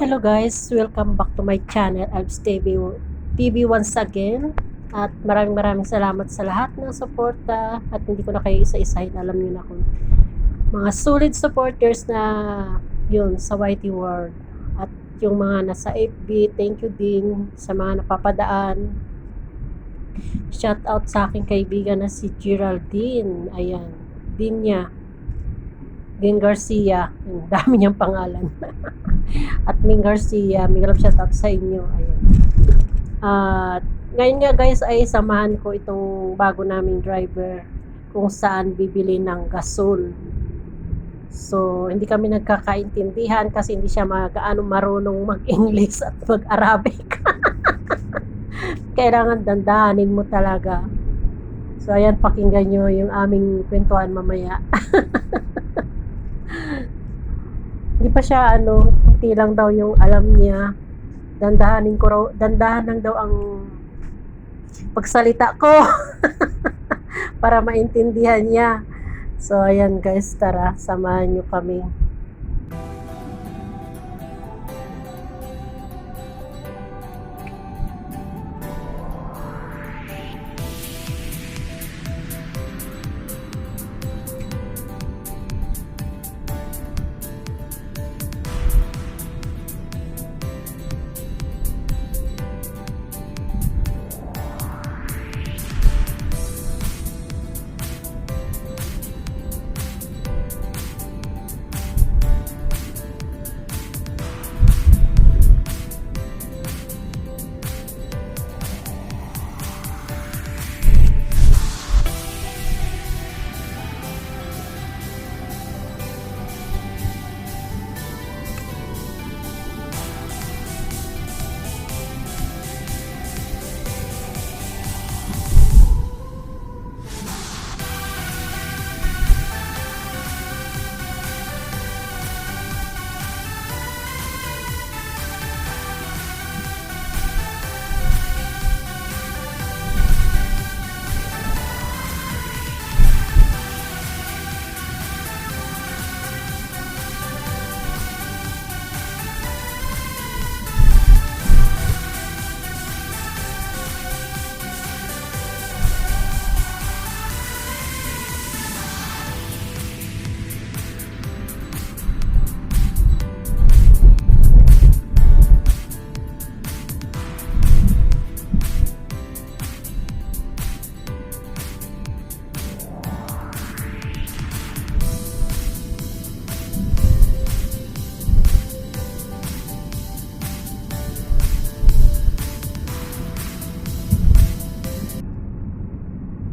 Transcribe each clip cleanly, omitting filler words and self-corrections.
Hello guys, welcome back to my channel, Alps TV once again. At maraming salamat sa lahat ng suporta. At hindi ko na kayo isa-isahin, alam niyo na kung mga solid supporters na yun sa YT World. At yung mga nasa FB, thank you din sa mga napapadaan. Shout out sa aking kaibigan na si Geraldine. Ayan, Din Garcia. Ang dami niyang pangalan. At Ming Garcia, Miguel, shout out sa inyo. Ayan. At ngayon nga guys ay samahan ko itong bago naming driver kung saan bibili ng gasol. So hindi kami nagkakaintindihan kasi hindi siya gaano marunong mag-English at mag-Arabic. Kailangan dandahanin mo talaga. So ayan, pakinggan nyo yung aming kwentuhan mamaya. Hindi pa siya hindi lang daw yung alam niya. Dandahan lang daw ang pagsalita ko para maintindihan niya. So ayan guys, tara, samahan niyo kami.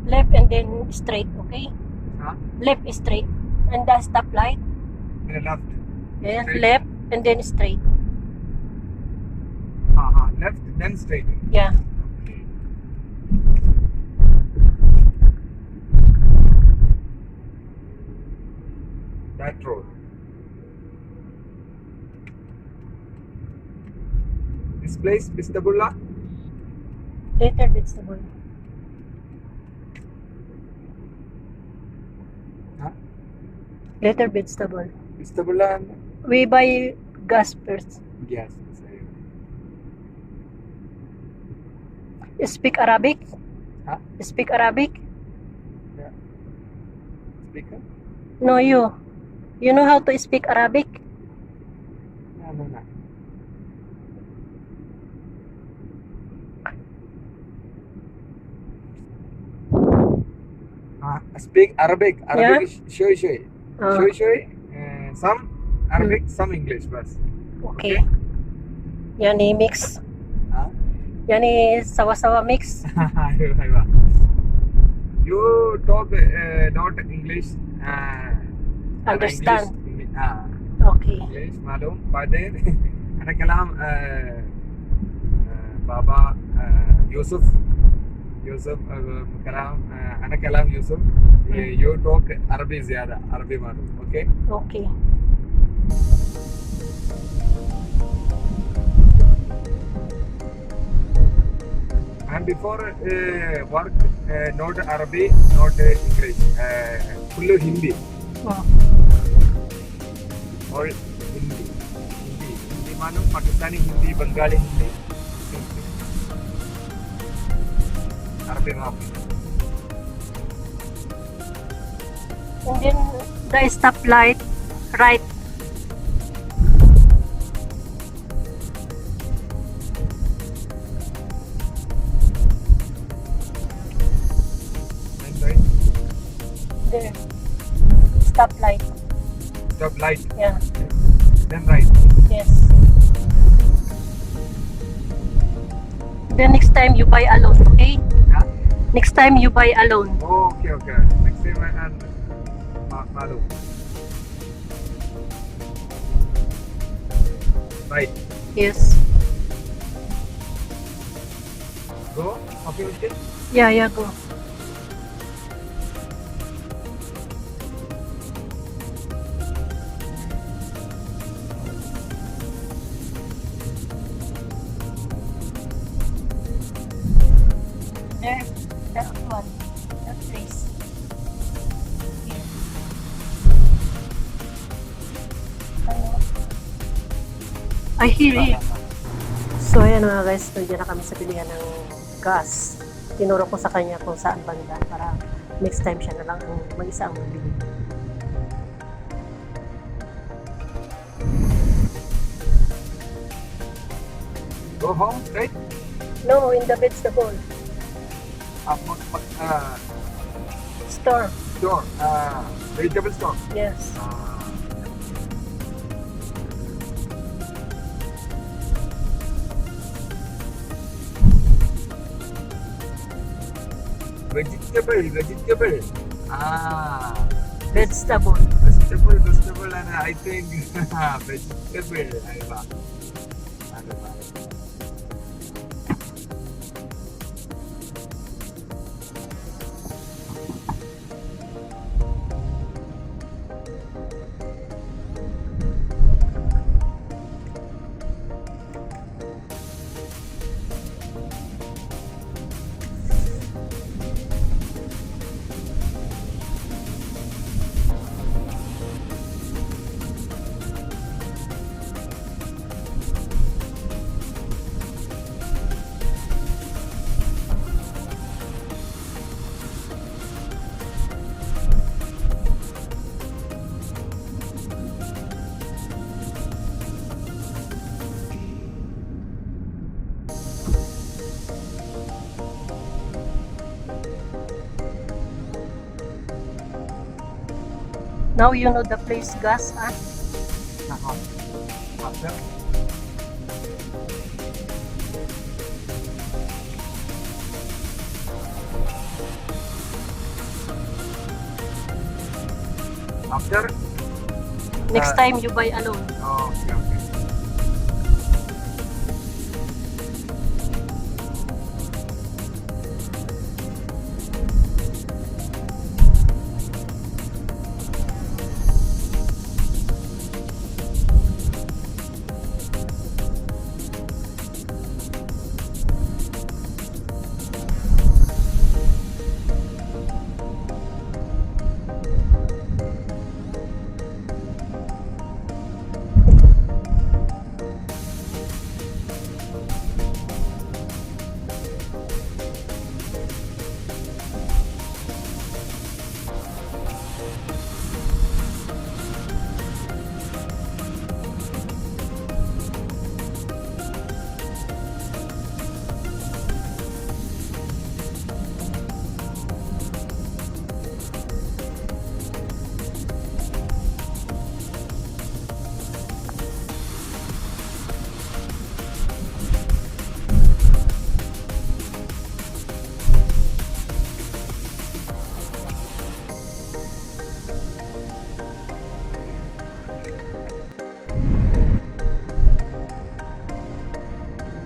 Left and then straight, okay? Huh? Left is straight. And the stoplight. Left. Yeah, Straight. left and then straight. Left, then straight. Yeah. Okay. That road. This place, Bistabullah? Later vegetable. Huh? Later vegetable. Bistabullah? We buy gas first. Yes. You speak Arabic? Huh? You speak Arabic? Yeah. Speaker? No, you. You know how to speak Arabic? No. Speak Arabic. Arabic is shoy. Shoy. Some Arabic, some English, bas. Okay. Yani mix. Huh? Yani sawa-sawa mix. You talk not English. Understand. English, Okay. English मालूम بعدين أنا كلام بابا يوسف كلام أنا كلام يوسف you talk عربي زيادة عربي मालूم okay Okay. and before work not Arabic not English full Hindi Oh. all Hindi मालूम पाकिस्तानी हिंदी बंगाली हिंदी अरबी माफी And then the stoplight, right. and right There. Stoplight. stop light Yeah. then right Yes. Then next time you buy alone, okay? yeah Next time you buy alone. okay next time I can मालूम right Yes. go okay okay Yeah, go. There, that one, that place. Here. Ano? I hear it. So ayan mga guys, nandiyan na kami sa bilihan ng gas. Tinuro ko sa kanya kung saan banda para next time siya na lang ang mag-isa ang mabili. go home straight No, in the vegetable store. store vegetable store Yes. vegetable Vegetable. vegetable and I think vegetable aywa ano ba Now you know the place, gas, ah? Nako. After after Next time you buy alone. okay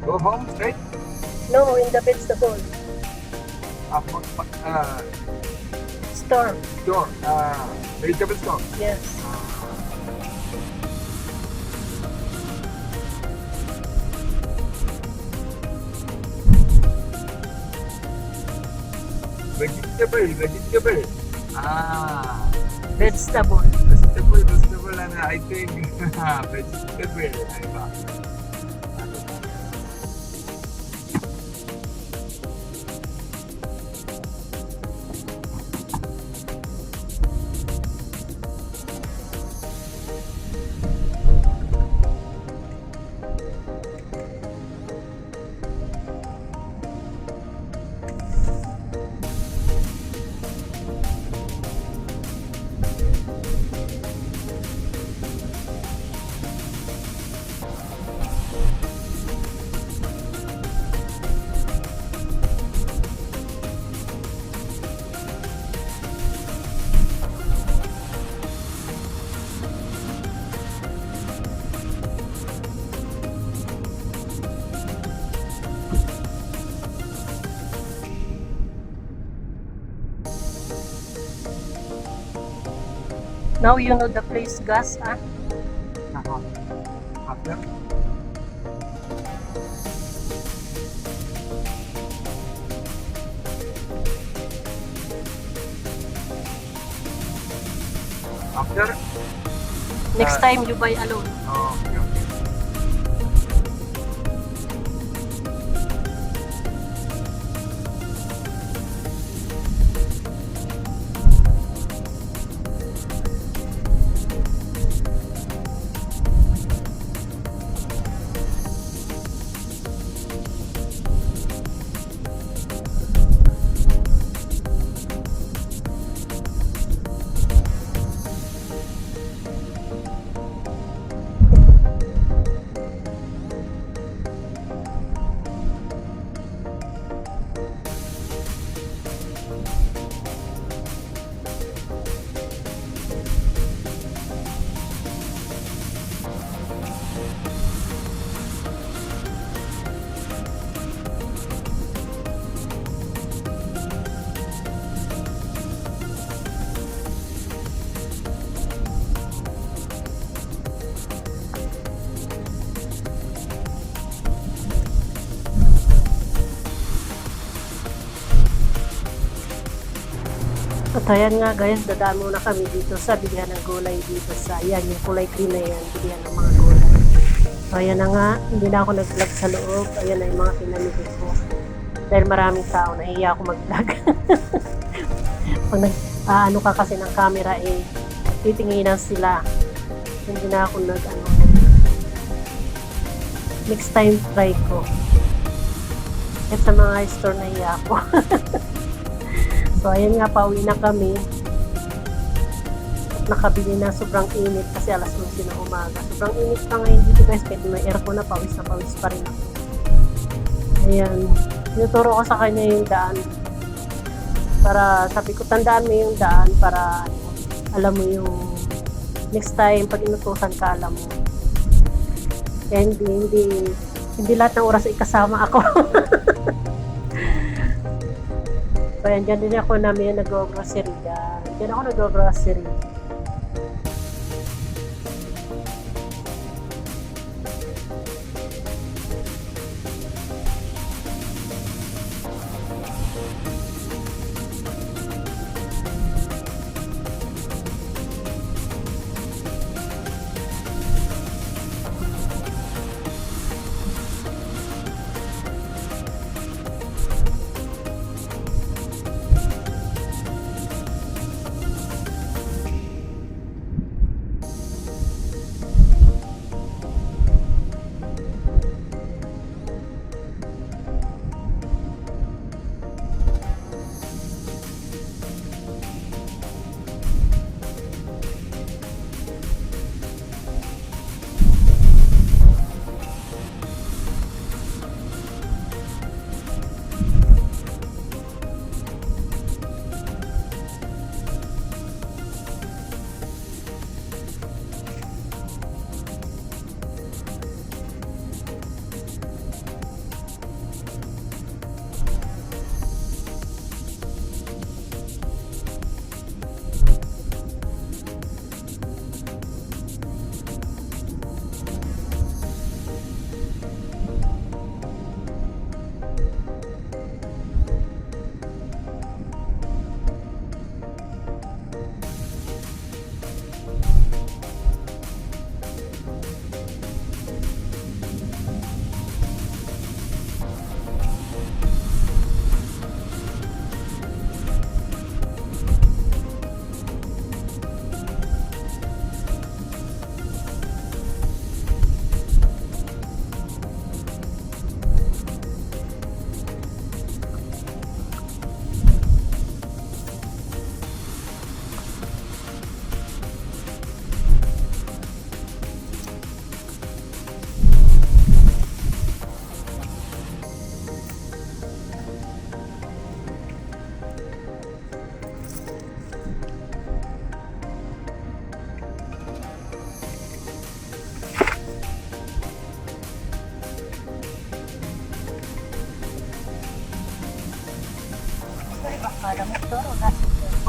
go home straight No, in the vegetable store store. vegetable store Yes. vegetable Vegetable. vegetable and I think vegetable. Now you know the place, Gus, ah? After after Next time you buy alone. oh, okay, okay. At ayan nga guys, dadamo na kami dito sa bilihan ng gulay dito sa, ayan yung kulay green na yan, bilihan ng mga gulay. So ayan na nga, hindi na ako nag-vlog sa loob, ayan na yung mga pinamili ko. Dahil maraming tao, nahiya ako mag-vlog. Pag ano ka kasi ng camera eh, titinginan sila. Hindi na ako next time try ko. At sa mga store nahiya ako. So, ayan nga, pauwi na kami. At nakabili na, sobrang init kasi alas 11 na umaga. Sobrang init pa ngayon dito guys, kahit may aircon na pawis pa rin ako. Ayan, tinuturo ko sa kanya yung daan. Para, sabi ko, tandaan mo yung daan para alam mo yung next time, pag inutusan ka, alam mo. Kaya hindi lahat ng oras ay kasama ako. So, ayan, dyan din ako namin nag-grocery dyan. Dyan ako nag-grocery.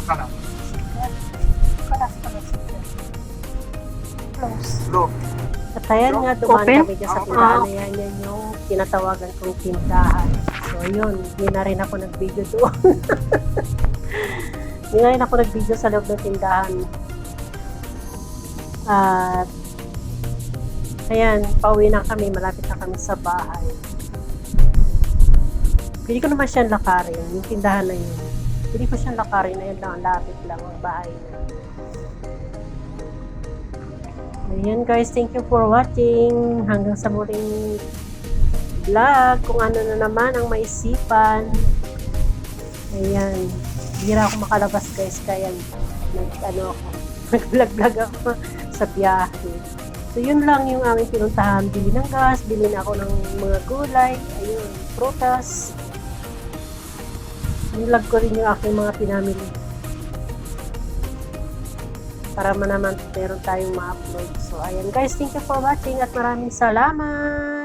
color? Kalas pala siya. Close. Blue. At ayan nga, dumaan Open? kami dyan sa tindahan na yan. Yan yung tinatawagan kong tindahan. So, yun. Hindi na rin ako nag-video doon. Hindi na rin ako nag-video sa loob ng tindahan. At, ayan, pauwi na kami. Malapit na kami sa bahay. Pwede ko naman siyang lakarin. Yung tindahan na yun. Pwede ko siyang lakarin. Ayan lang, lapit lang ang bahay na. Ayan guys, thank you for watching. Hanggang sa muling vlog. Kung ano na naman ang maisipan. Ayan. Bihira ako makalabas guys. Kaya nag-vlog ako sa biyahe. So yun lang yung aming pinuntahan. Bili ng gas. Bili na ako ng mga gulay. Ayun, prutas. Vlog ko rin yung aking mga pinamili. Para naman meron tayong ma-upload. So, ayan guys, thank you for watching at maraming salamat!